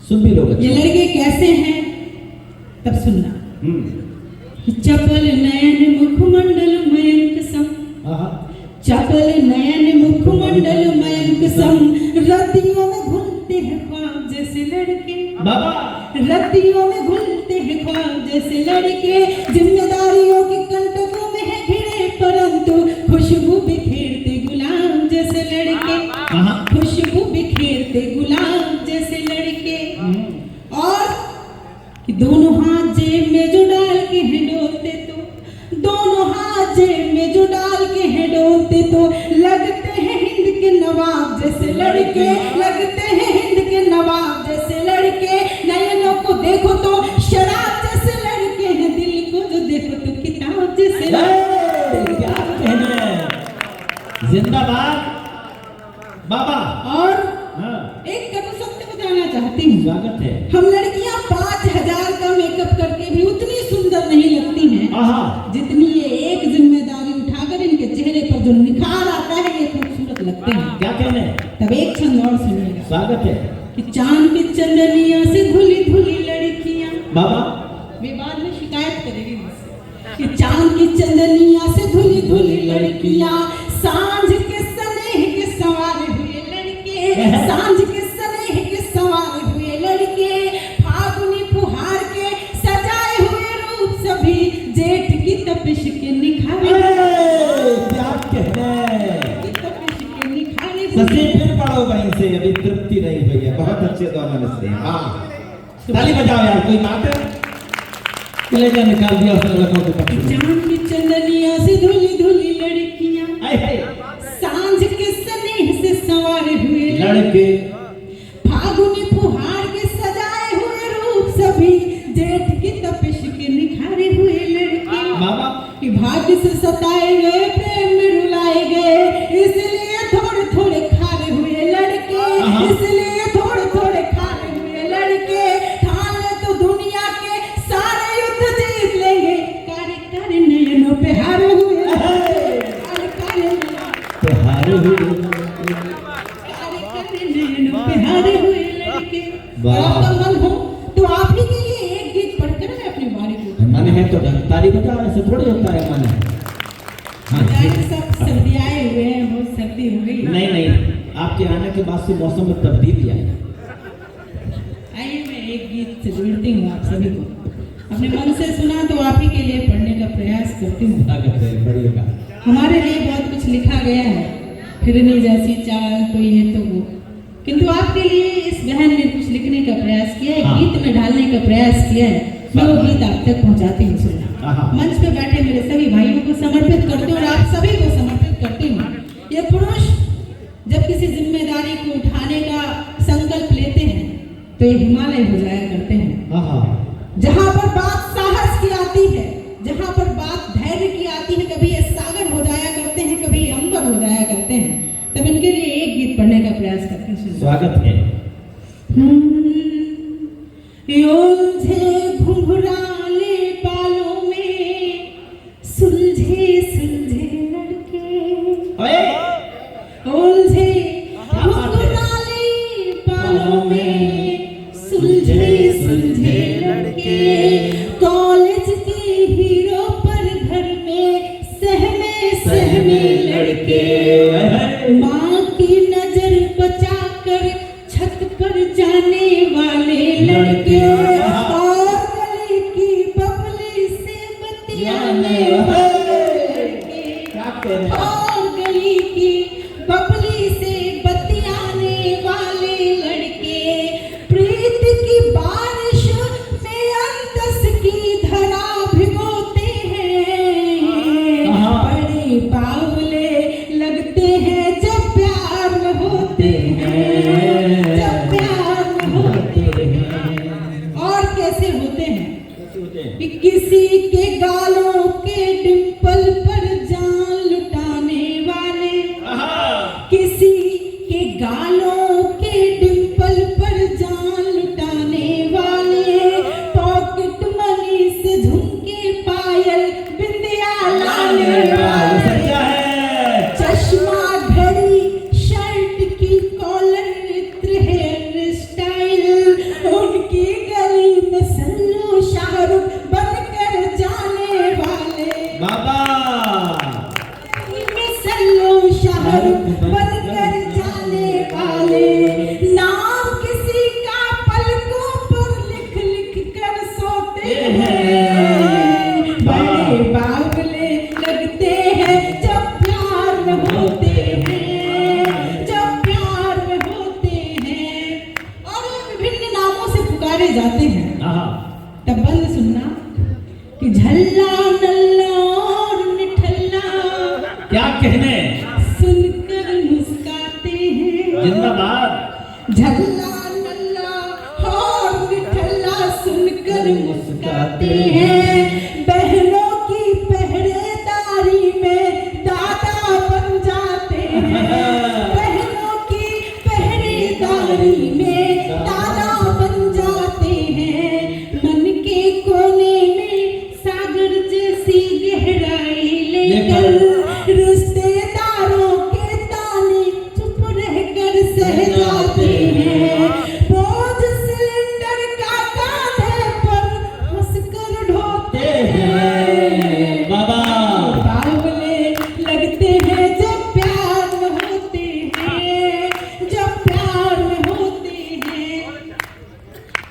सुन भी लोग। ये लड़के कैसे हैं तब सुनना। चपल नयन मुखमंडल मयंक सम, चपल नयन मुखमंडल मयंक सम, रतियों में घुलते हैं ख्वाब जैसे लड़के, बाबा रतियों में घुलते हैं ख्वाब जैसे लड़के, जिम्मेदारियों के कंटकों में है घिरे परंतु खुशबू बिखेरते गुलाब जैसे लड़के, खुशबू बिखेरते गुलाब जैसे लड़के। और कि दोनों हाथ जेब में जो डाल के हैं डोलते तो, दोनों हाथ जेब में जो डाल के हैं डोलते तो लगते हैं हिंद के नवाब जैसे लड़के, लगते हैं हिंद के नवाब जैसे लड़के। नयनों को देखो तो शराब जैसे लड़के हैं, दिल को जो देखो तो किताब जैसे लड़के। क्या कहना है, जिंदाबाद बाबा। और एक कटु सत्य बताना चाहती हूँ, स्वागत है। हम लड़कियाँ 5000 का मेकअप करके भी उतनी सुंदर नहीं लगती हैं जितनी ये एक जिम्मेदारी उठाकर इनके चेहरे पर जो निखार आता है ये खूबसूरत लगते हैं। क्या कहना है? तब एक छंद और सुनिएगा। स्वागत है। कि चांद की चंदनिया से धुली धुली लड़कियाँ, बाबा वे बाद में शिकायत करेगी मुझसे, कि चांद की चंदनिया से धुली धुली लड़कियाँ, सांझ के स्नेह के सवारे हुए लड़के, सांझ के स्नेह के सवारे हुए लड़के, फागुनी फुहार के सजाए हुए रूप सभी, जेठ की तपिश के निखारे, क्या कहना है, तपिश के निखारे। सच्चे फिर पढ़ो वहीं से, अभी तृप्ति नहीं हुई है। बहुत अच्छे दोनों में से। ताली बजाओ यार, कोई बात है? कलेजा निकाल दिया उसने लड़कों के पक्ष में। चांद की चंदनिया से धुली धुली लड़कियां, सांझ के स्नेह से सवारे हुए लड़के, फागुनी फुहार के सजाए हुए रूप सभी, जेठ की तपिश के निखारे हुए लड़के। बाबा कि भाग्य से सताए गए, प्रेम में रुलाए गए, इसलिए थोड़े थोड़े खारे हुए लड़के, इसलिए थोड़े थोड़े खारे हुए लड़के। ठान ले तो दुनिया के सारे युद्ध जीत लेंगे, कारे कारे नयनों पे हारे हुए, कारे कारे नयनों पे हारे हुए लड़के। आपका मन हो तो आप ही के लिए एक गीत पढ़कर मैं अपनी बारी को। मन है तो ताली बजाओ, ऐसे थोड़ी होता है मन है। सब सर्दी आए हुए हैं, बहुत सर्दी हो गई। नहीं नहीं, आपके आने के बाद से मौसम में तब्दीली आई। आइए मैं एक गीत से जोड़ती हूँ आप सभी को, अपने मन से सुना तो आप ही के लिए पढ़ने का प्रयास करती हूँ। बढ़िएगा। हमारे लिए बहुत कुछ लिखा गया है, फिरनी जैसी चाल तो ये तो वो, किंतु आपके लिए इस बहन ने कुछ लिखने का प्रयास किया है, गीत में ढालने का प्रयास किया है। मैं वो गीत आप तक पहुँचाती हूँ, सुनना। मंच पे बैठे मेरे सभी भाइयों को समर्पित करती हूँ और आप सभी को समर्पित करती हूँ। ये पुरुष जब किसी जिम्मेदारी को उठाने का संकल्प लेते हैं तो ये हिमालय हो जाया करते हैं। जहाँ पर बात साहस की आती है, जहाँ पर बात धैर्य की आती है, कभी ये सागर हो जाया करते हैं, कभी ये अंबर हो जाया करते हैं। तब इनके लिए एक गीत पढ़ने का प्रयास करते हैं। स्वागत है। उलझे घुंघराले बालों में सुलझे सुलझे लड़के, उलझे घुंघराले बालों में सुलझे सुलझे लड़के, कॉलेज के हीरो पर घर में सहमे सहमे लड़के, माँ की नजर बचाकर छत पर जाने वाले लड़के, और गली की बबली से बतियाने वाले लड़के, और गली की बबली से बतियाने वाले लड़के, प्रीत की बारिश में अंतस की धरा भिगोते हैं, बड़े बावले लगते हैं जब प्यार में होते हैं, जब प्यार में होते हैं। और कैसे होते हैं? कि किसी के गालों के डिंपल पर जान लुटाने वाले, किसी के गालों के डिंपल पर जान लुटाने वाले, पॉकेट मनी से झुमके पायल बिंदिया लाने वाले, चश्मा घड़ी शर्ट की कॉलर इत्र हेयर स्टाइल, पुकारे जाते हैं हाँ तब बंद सुनना कि झल्ला नल्ला और निठल्ला क्या कहने सुनकर मुस्काते हैं। जिंदाबाद। झल्ला नल्ला और निठल्ला सुनकर मुस्काते हैं। बहनों की पहरेदारी में दादा बन जाते हैं। बहनों की पहरेदारी में दादा बन जाते हैं। मन के कोने में सागर जैसी गहराई लेकर रिश्तेदारों के ताने चुप रहकर सह जाते हैं। बोझ सिलेंडर का कांधे पर हंसकर ढोते हैं। बाबा बावले लगते हैं जब प्यार में होते हैं, जब प्यार में होते हैं।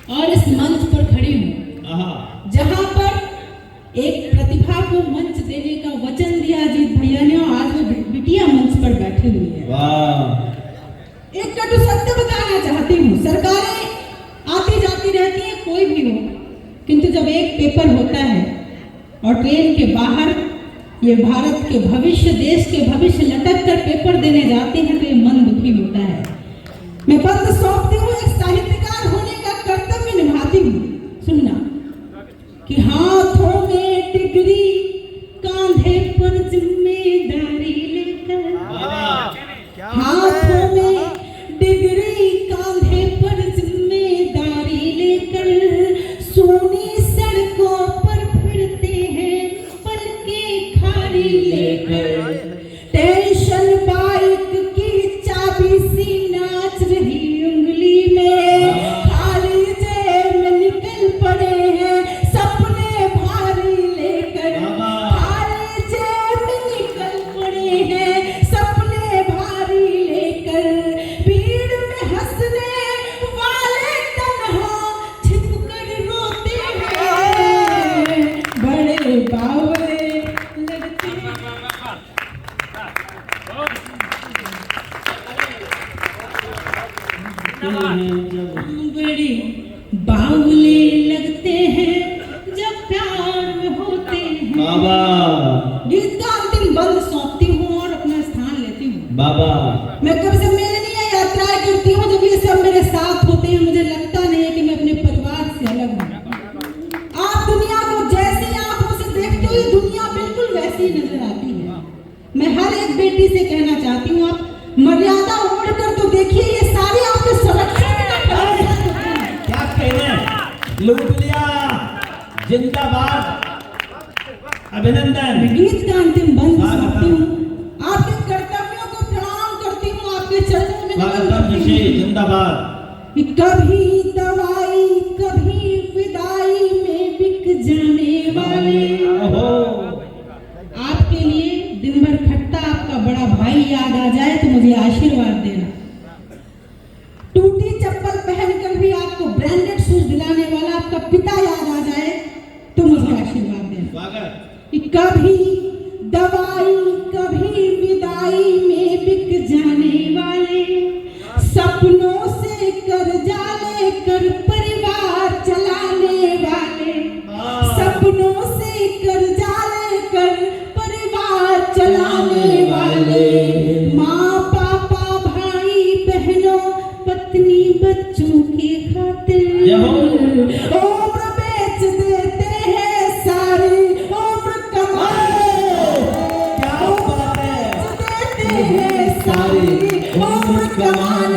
और इस मंच पर खड़ी हूँ जहाँ पर एक प्रतिभा को मंच देने का वचन दिया अजीत भैया ने, और आज वो बिटिया मंच पर बैठी हुई है। वाह। एक कटु सत्य बताना चाहती हूँ, सरकारें आती जाती रहती है कोई भी हो, किंतु जब एक पेपर होता है और ट्रेन के बाहर ये भारत के भविष्य, देश के भविष्य लटक कर पेपर देने जाते हैं तो ये मन दुखी होता है। मैं पद सौंपती हूँ, एक साहित्यकार होने का कर्तव्य निभाती हूँ। सुनना कि हाथों में डिग्री कांधे पर जिम्मेदारी लेकर, हाथों में डिग्री कांधे पर जिम्मेदारी लेकर सोनी सड़कों पर फिरते हैं पलके खाली लेकर। टेंशन बाइक की चाबी सी नाच रही उंगली में, खाली जेब में निकल पड़े हैं सपने भारी लेकर। खाली जेब में निकल पड़े हैं सपने भारी लेकर। भीड़ में हंसने वाले तन्हा छिपकर रोते हैं। बड़े बावले लगते हैं। बड़ी बावले लगते हैं जब प्यार में होते हैं। बाबा गीत का अंतिम बंद सौंपती हूँ और अपना स्थान लेती हूँ। बाबा मैं कब से मेलनीय यात्राएं करती हूँ, जब ये सब मेरे साथ होते हैं मुझे लगता नहीं है कि मैं अपने परिवार से अलग हूँ। आप दुनिया को जैसी आंखों से देखते हो ये दुनिया बिल्कुल वैसी ही नजर आती है। मैं हर एक बेटी से कहना चाहती हूँ आप मर्यादा ओढ़कर तो देखिए, ये सारी आपके संरक्षण का प्रयास होते हैं। क्या कहने लूट लिया। जिंदाबाद। अभिनंदन। मैं गीत का अंतिम बंद करती हूँ, आपके कर्तव्यों को प्रणाम करती हूँ, आपके चरणों में नमन करती हूँ। जिंदाबाद। कि कभी दवाई कभी विदाई में बिक जाने वाले। आपके लिए दिन भर खट्टा आपका बड़ा भाई याद आ जाए तो मुझे आशीर्वाद देना। टूटी चप्पल पहनकर भी आपको ब्रांडेड शूज दिलाने वाला आपका पिता याद आ जाए तो मुझे आशीर्वाद देना। कि कभी दवाई कभी विदाई में बिक जाने वाले, सपनों से कर्जा लेकर परिवार चलाने वाले, सपनों से कर्जा लेकर परिवार चलाने वाले। माँ पापा भाई बहनों पत्नी बच्चों की खातिर उम्र बेच देते हैं सारी, उम्र कमाने देते हैं सारी, उम्र कमाने